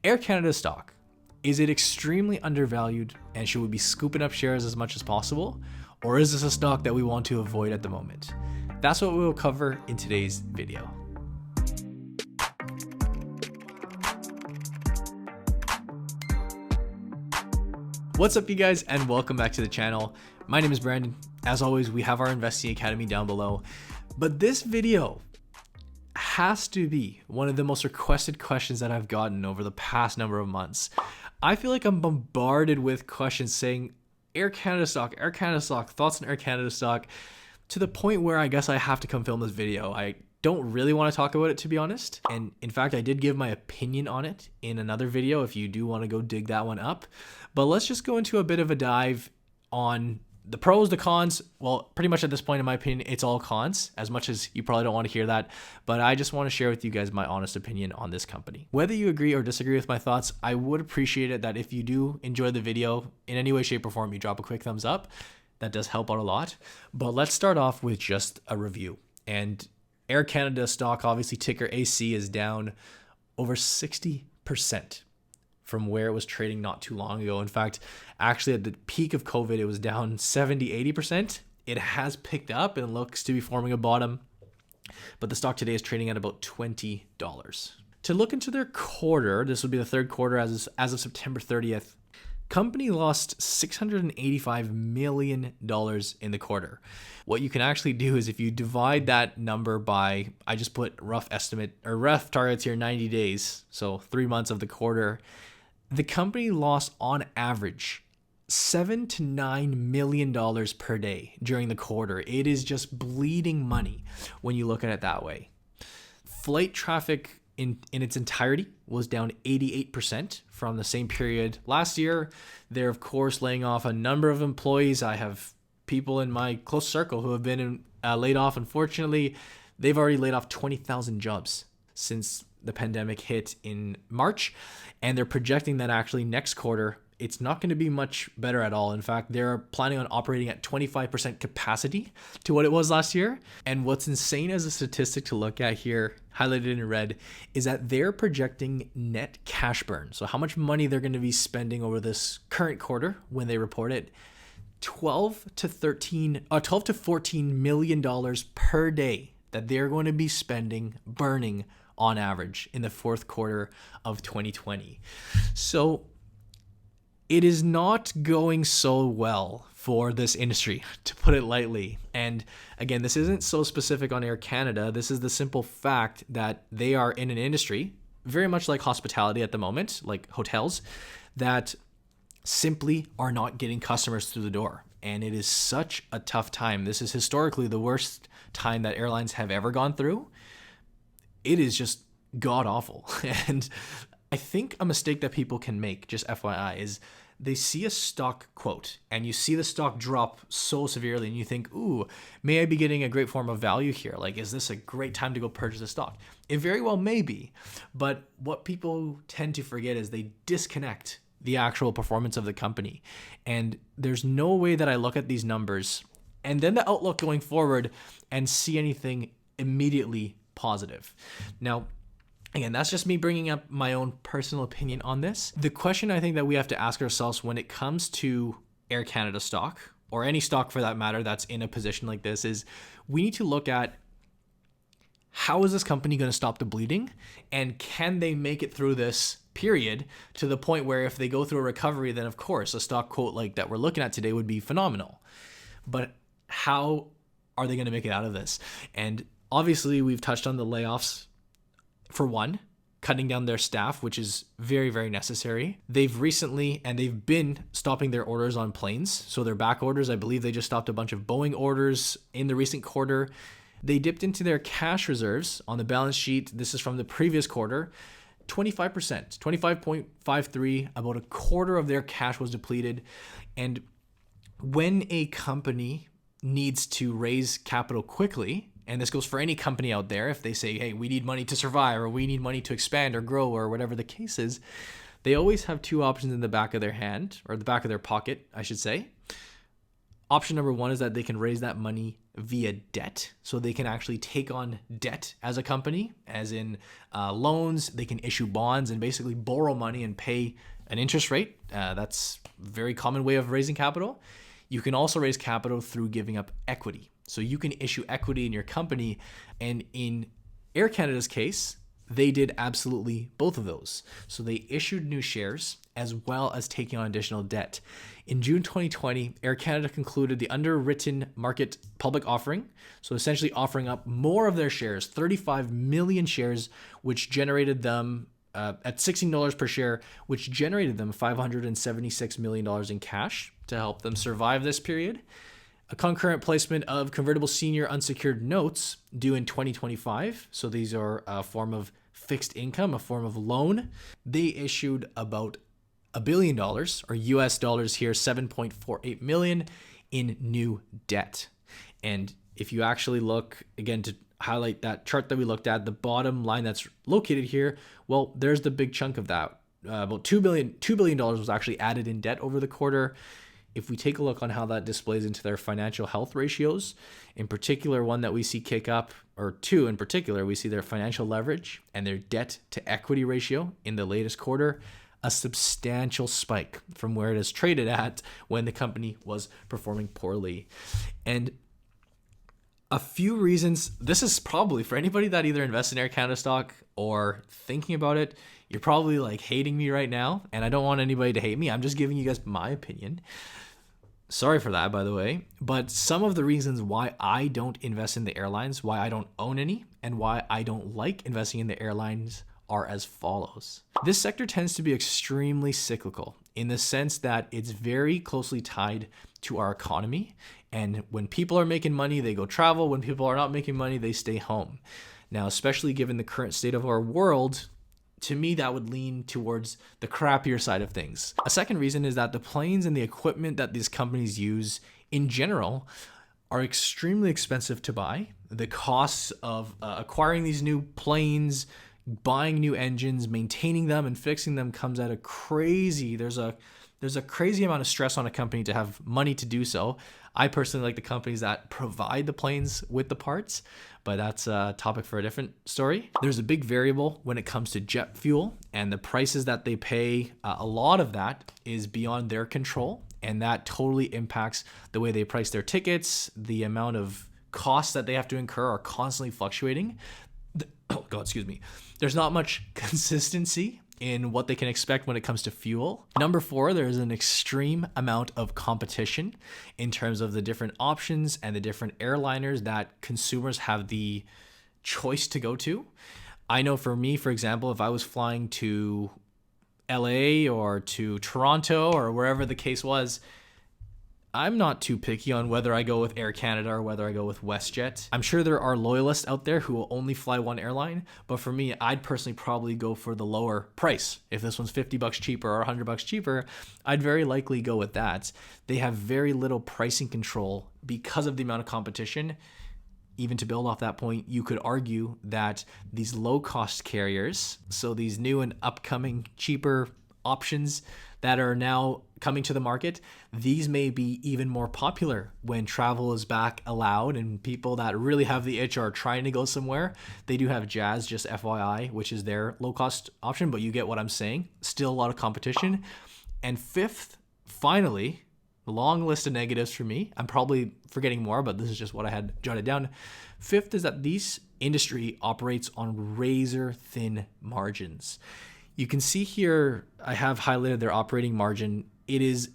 Air Canada stock, is it extremely undervalued and should we be scooping up shares as much as possible? Or is this a stock that we want to avoid at the moment? That's what we will cover in today's video. What's up, you guys, and welcome back to the channel. My name is Brandon. As always, we have our Investing Academy down below. But this video has to be one of the most requested questions that I've gotten over the past number of months. I feel like I'm bombarded with questions saying Air Canada stock, thoughts on Air Canada stock, to the point where I guess I have to come film this video. I don't really want to talk about it, to be honest. And in fact, I did give my opinion on it in another video if you do want to go dig that one up. But let's just go into a bit of a dive on the pros, the cons. Well, pretty much at this point, in my opinion, it's all cons, as much as you probably don't want to hear that. But I just want to share with you guys my honest opinion on this company. Whether you agree or disagree with my thoughts, I would appreciate it that if you do enjoy the video in any way, shape, or form, you drop a quick thumbs up. That does help out a lot. But let's start off with just a review. And Air Canada stock, obviously ticker AC, is down over 60% from where it was trading not too long ago. In fact, actually at the peak of COVID, it was down 70-80%. It has picked up and looks to be forming a bottom, but the stock today is trading at about $20. To look into their quarter, this would be the third quarter as of September 30th. Company lost $685 million in the quarter. What you can actually do is if you divide that number by, I just put rough estimate or rough targets here, 90 days, so 3 months of the quarter, the company lost on average $7 to $9 million per day during the quarter. It is just bleeding money when you look at it that way. Flight traffic in its entirety was down 88% from the same period last year. They're, of course, laying off a number of employees. I have people in my close circle who have been laid off. Unfortunately, they've already laid off 20,000 jobs since the pandemic hit in March. And they're projecting that actually next quarter, it's not going to be much better at all. In fact, they're planning on operating at 25% capacity to what it was last year. And what's insane as a statistic to look at here, highlighted in red, is that they're projecting net cash burn. So how much money they're going to be spending over this current quarter when they report it, $12 to $14 million per day that they're going to be burning on average in the fourth quarter of 2020. So it is not going so well for this industry, to put it lightly. And again, this isn't so specific on Air Canada. This is the simple fact that they are in an industry, very much like hospitality at the moment, like hotels, that simply are not getting customers through the door. And it is such a tough time. This is historically the worst time that airlines have ever gone through. It is just god awful. And I think a mistake that people can make, just FYI, is they see a stock quote and you see the stock drop so severely and you think, ooh, may I be getting a great form of value here? Like, is this a great time to go purchase a stock? It very well may be. But what people tend to forget is they disconnect the actual performance of the company. And there's no way that I look at these numbers and then the outlook going forward and see anything immediately positive. Now, again, that's just me bringing up my own personal opinion on this. The question I think that we have to ask ourselves when it comes to Air Canada stock, or any stock for that matter that's in a position like this, is we need to look at how is this company going to stop the bleeding, and can they make it through this period to the point where if they go through a recovery, then of course a stock quote like that we're looking at today would be phenomenal. But how are they going to make it out of this? And obviously we've touched on the layoffs. For one, cutting down their staff, which is very, very necessary. They've been stopping their orders on planes. So their back orders, I believe they just stopped a bunch of Boeing orders in the recent quarter. They dipped into their cash reserves on the balance sheet. This is from the previous quarter, 25%, 25.53, about a quarter of their cash was depleted. And when a company needs to raise capital quickly, and this goes for any company out there, if they say, hey, we need money to survive, or we need money to expand or grow, or whatever the case is, they always have two options in the back of their hand, or the back of their pocket, I should say. Option number one is that they can raise that money via debt. So they can actually take on debt as a company, as in loans. They can issue bonds and basically borrow money and pay an interest rate. That's a very common way of raising capital. You can also raise capital through giving up equity. So you can issue equity in your company. And in Air Canada's case, they did absolutely both of those. So they issued new shares as well as taking on additional debt. In June 2020, Air Canada concluded the underwritten market public offering. So essentially offering up more of their shares, 35 million shares, which generated them at $16 per share, which generated them $576 million in cash to help them survive this period. A concurrent placement of convertible senior unsecured notes due in 2025. So these are a form of fixed income, a form of loan. They issued about $1 billion, or US dollars here, 7.48 million in new debt. And if you actually look, again, to highlight that chart that we looked at, the bottom line that's located here, well, there's the big chunk of that. About $2 billion was actually added in debt over the quarter. If we take a look on how that displays into their financial health ratios, in particular, one that we see kick up, or two in particular, we see their financial leverage and their debt to equity ratio in the latest quarter, a substantial spike from where it is traded at when the company was performing poorly. And a few reasons, this is probably for anybody that either invests in Air Canada stock or thinking about it, you're probably like hating me right now, and I don't want anybody to hate me. I'm just giving you guys my opinion. Sorry for that, by the way. But some of the reasons why I don't invest in the airlines, why I don't own any, and why I don't like investing in the airlines are as follows. This sector tends to be extremely cyclical in the sense that it's very closely tied to our economy. And when people are making money, they go travel. When people are not making money, they stay home. Now, especially given the current state of our world, to me, that would lean towards the crappier side of things. A second reason is that the planes and the equipment that these companies use in general are extremely expensive to buy. The costs of acquiring these new planes, buying new engines, maintaining them and fixing them comes at a crazy, there's a crazy amount of stress on a company to have money to do so. I personally like the companies that provide the planes with the parts, but that's a topic for a different story. There's a big variable when it comes to jet fuel and the prices that they pay. A lot of that is beyond their control, and that totally impacts the way they price their tickets. The amount of costs that they have to incur are constantly fluctuating. Oh God, excuse me. There's not much consistency in what they can expect when it comes to fuel. Number 4, there's an extreme amount of competition in terms of the different options and the different airliners that consumers have the choice to go to. I know for me, for example, if I was flying to LA or to Toronto or wherever the case was, I'm not too picky on whether I go with Air Canada or whether I go with WestJet. I'm sure there are loyalists out there who will only fly one airline, but for me, I'd personally probably go for the lower price. If this one's $50 cheaper or $100 cheaper, I'd very likely go with that. They have very little pricing control because of the amount of competition. Even to build off that point, you could argue that these low-cost carriers, so these new and upcoming cheaper options that are now coming to the market, these may be even more popular when travel is back allowed and people that really have the itch are trying to go somewhere. They do have Jazz, just FYI, which is their low-cost option, but you get what I'm saying. Still a lot of competition. And 5th, finally, long list of negatives for me. I'm probably forgetting more, but this is just what I had jotted down. 5th is that this industry operates on razor-thin margins. You can see here, I have highlighted their operating margin. It is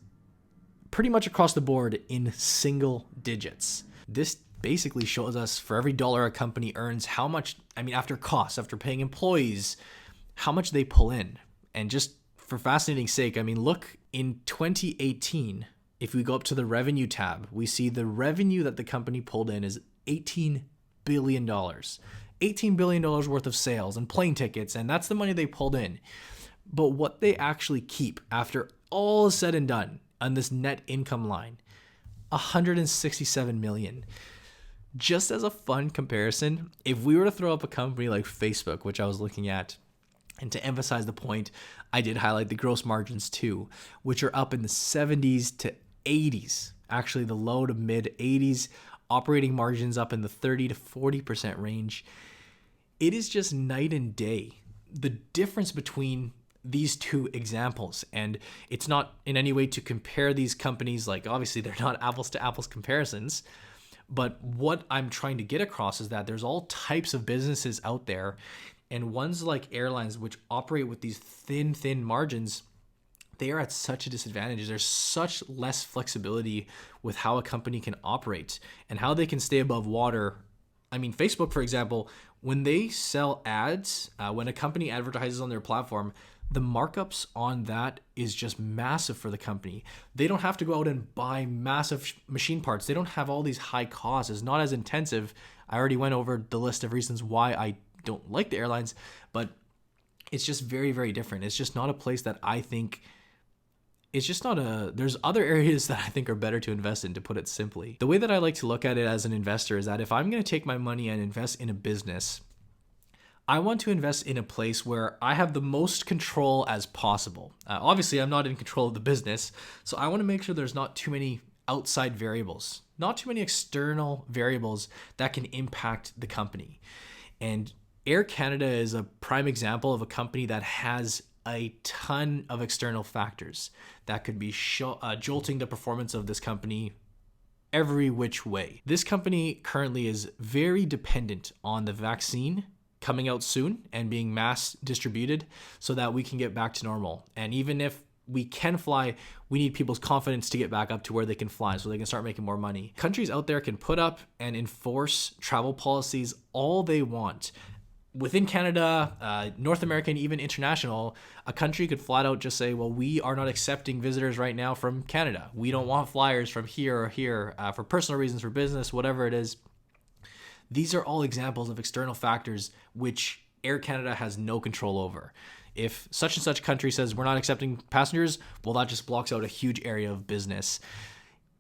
pretty much across the board in single digits. This basically shows us for every dollar a company earns, how much, after costs, after paying employees, how much they pull in. And just for fascinating sake, look in 2018, if we go up to the revenue tab, we see the revenue that the company pulled in is $18 billion. $18 billion worth of sales and plane tickets, and that's the money they pulled in. But what they actually keep after all is said and done on this net income line, $167 million. Just as a fun comparison, if we were to throw up a company like Facebook, which I was looking at, and to emphasize the point, I did highlight the gross margins too, which are up in the 70s to 80s, actually the low to mid 80s operating margins up in the 30 to 40% range. It is just night and day, the difference between these two examples. And it's not in any way to compare these companies, like obviously they're not apples to apples comparisons, but what I'm trying to get across is that there's all types of businesses out there, and ones like airlines, which operate with these thin margins, they are at such a disadvantage. There's such less flexibility with how a company can operate and how they can stay above water. I mean, Facebook, for example, when they sell ads, when a company advertises on their platform, the markups on that is just massive for the company. They don't have to go out and buy massive machine parts. They don't have all these high costs. It's not as intensive. I already went over the list of reasons why I don't like the airlines, but it's just very different. It's just not a place that I think, it's just not a, there's other areas that I think are better to invest in, to put it simply. The way that I like to look at it as an investor is that if I'm going to take my money and invest in a business, I want to invest in a place where I have the most control as possible. Obviously, I'm not in control of the business, so I want to make sure there's not too many outside variables, not too many external variables that can impact the company. And Air Canada is a prime example of a company that has a ton of external factors that could be jolting the performance of this company every which way. This company currently is very dependent on the vaccine coming out soon and being mass distributed so that we can get back to normal. And even if we can fly, we need people's confidence to get back up to where they can fly so they can start making more money. Countries out there can put up and enforce travel policies all they want. Within Canada, North America, and even international, a country could flat out just say, well, we are not accepting visitors right now from Canada. We don't want flyers from here or here for personal reasons, for business, whatever it is. These are all examples of external factors which Air Canada has no control over. If such and such country says we're not accepting passengers, well, that just blocks out a huge area of business.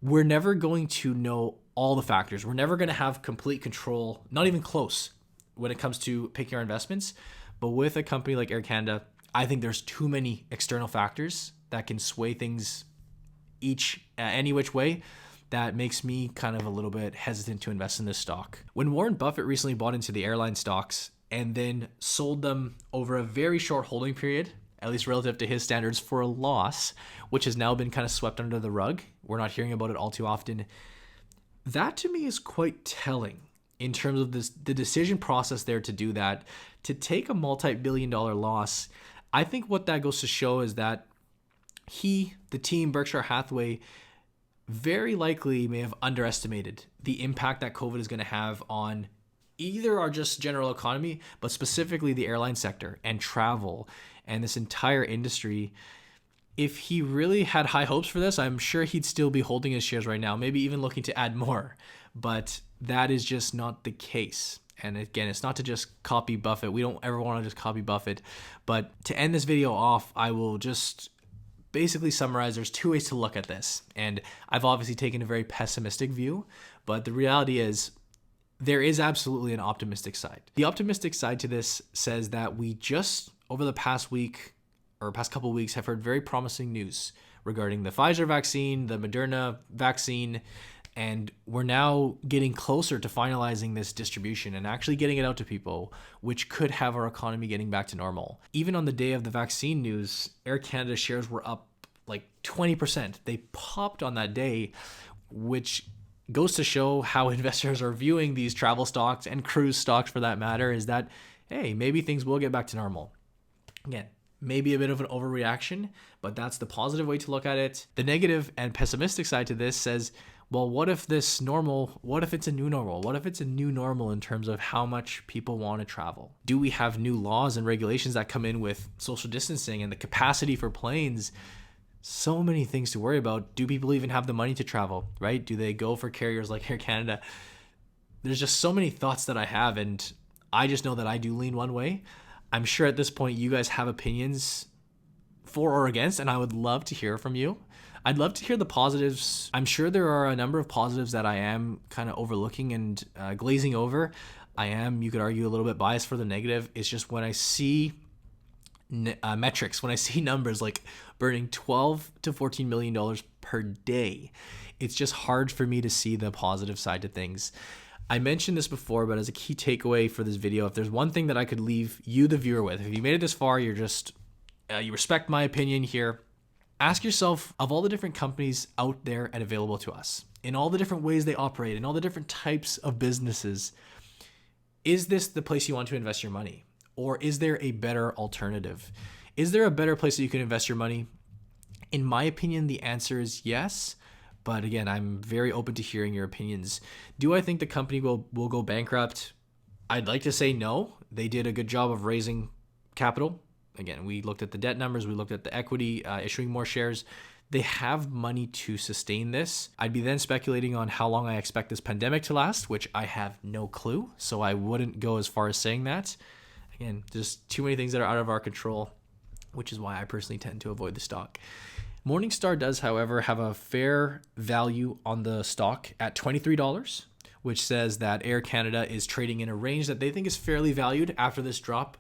We're never going to know all the factors. We're never going to have complete control, not even close, when it comes to picking our investments. But with a company like Air Canada, I think there's too many external factors that can sway things any which way. That makes me kind of a little bit hesitant to invest in this stock. When Warren Buffett recently bought into the airline stocks and then sold them over a very short holding period, at least relative to his standards, for a loss, which has now been kind of swept under the rug, we're not hearing about it all too often, that to me is quite telling in terms of the decision process there to do that, to take a multi-billion-dollar loss. I think what that goes to show is that the team, Berkshire Hathaway, very likely may have underestimated the impact that COVID is going to have on either our just general economy, but specifically the airline sector and travel and this entire industry. If he really had high hopes for this, I'm sure he'd still be holding his shares right now, maybe even looking to add more, but that is just not the case. And again, it's not to just copy Buffett. We don't ever want to just copy Buffett, but to end this video off, I will just basically summarize, there's two ways to look at this. And I've obviously taken a very pessimistic view, but the reality is there is absolutely an optimistic side. The optimistic side to this says that we just over the past week or past couple of weeks have heard very promising news regarding the Pfizer vaccine, the Moderna vaccine, and we're now getting closer to finalizing this distribution and actually getting it out to people, which could have our economy getting back to normal. Even on the day of the vaccine news, Air Canada shares were up like 20%. They popped on that day, which goes to show how investors are viewing these travel stocks and cruise stocks for that matter, is that, hey, maybe things will get back to normal. Again, maybe a bit of an overreaction, but that's the positive way to look at it. The negative and pessimistic side to this says, well, what if it's a new normal? What if it's a new normal in terms of how much people want to travel? Do we have new laws and regulations that come in with social distancing and the capacity for planes? So many things to worry about. Do people even have the money to travel, right? Do they go for carriers like Air Canada? There's just so many thoughts that I have, and I just know that I do lean one way. I'm sure at this point you guys have opinions for or against, and I would love to hear from you. I'd love to hear the positives. I'm sure there are a number of positives that I am kind of overlooking and glazing over. I am, you could argue, a little bit biased for the negative. It's just when I see metrics, when I see numbers like burning 12 to 14 million dollars per day, it's just hard for me to see the positive side to things. I mentioned this before, but as a key takeaway for this video, if there's one thing that I could leave you, the viewer, with, if you made it this far, you're just, you respect my opinion here, ask yourself, of all the different companies out there and available to us, in all the different ways they operate, in all the different types of businesses, is this the place you want to invest your money? Or is there a better alternative? Is there a better place that you can invest your money? In my opinion, the answer is yes. But again, I'm very open to hearing your opinions. Do I think the company will go bankrupt? I'd like to say no. They did a good job of raising capital. Again, we looked at the debt numbers. We looked at the equity, issuing more shares. They have money to sustain this. I'd be then speculating on how long I expect this pandemic to last, which I have no clue. So I wouldn't go as far as saying that. Again, just too many things that are out of our control, which is why I personally tend to avoid the stock. Morningstar does, however, have a fair value on the stock at $23, which says that Air Canada is trading in a range that they think is fairly valued after this drop.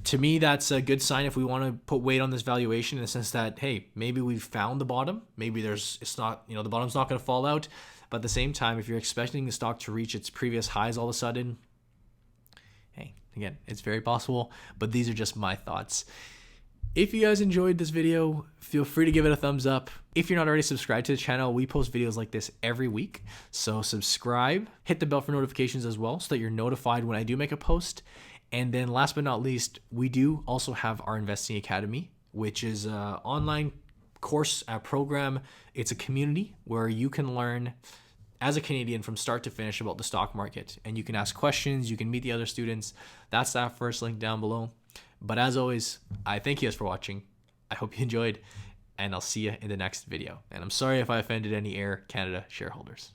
To me, that's a good sign if we want to put weight on this valuation, in the sense that, hey, maybe we've found the bottom. Maybe it's not, the bottom's not going to fall out. But at the same time, if you're expecting the stock to reach its previous highs all of a sudden, hey, again, it's very possible, but these are just my thoughts. If you guys enjoyed this video, feel free to give it a thumbs up. If you're not already subscribed to the channel, we post videos like this every week. So subscribe, hit the bell for notifications as well, so that you're notified when I do make a post. And then last but not least, we do also have our Investing Academy, which is an online course program. It's a community where you can learn as a Canadian from start to finish about the stock market. And you can ask questions, you can meet the other students. That's that first link down below. But as always, I thank you guys for watching. I hope you enjoyed, and I'll see you in the next video. And I'm sorry if I offended any Air Canada shareholders.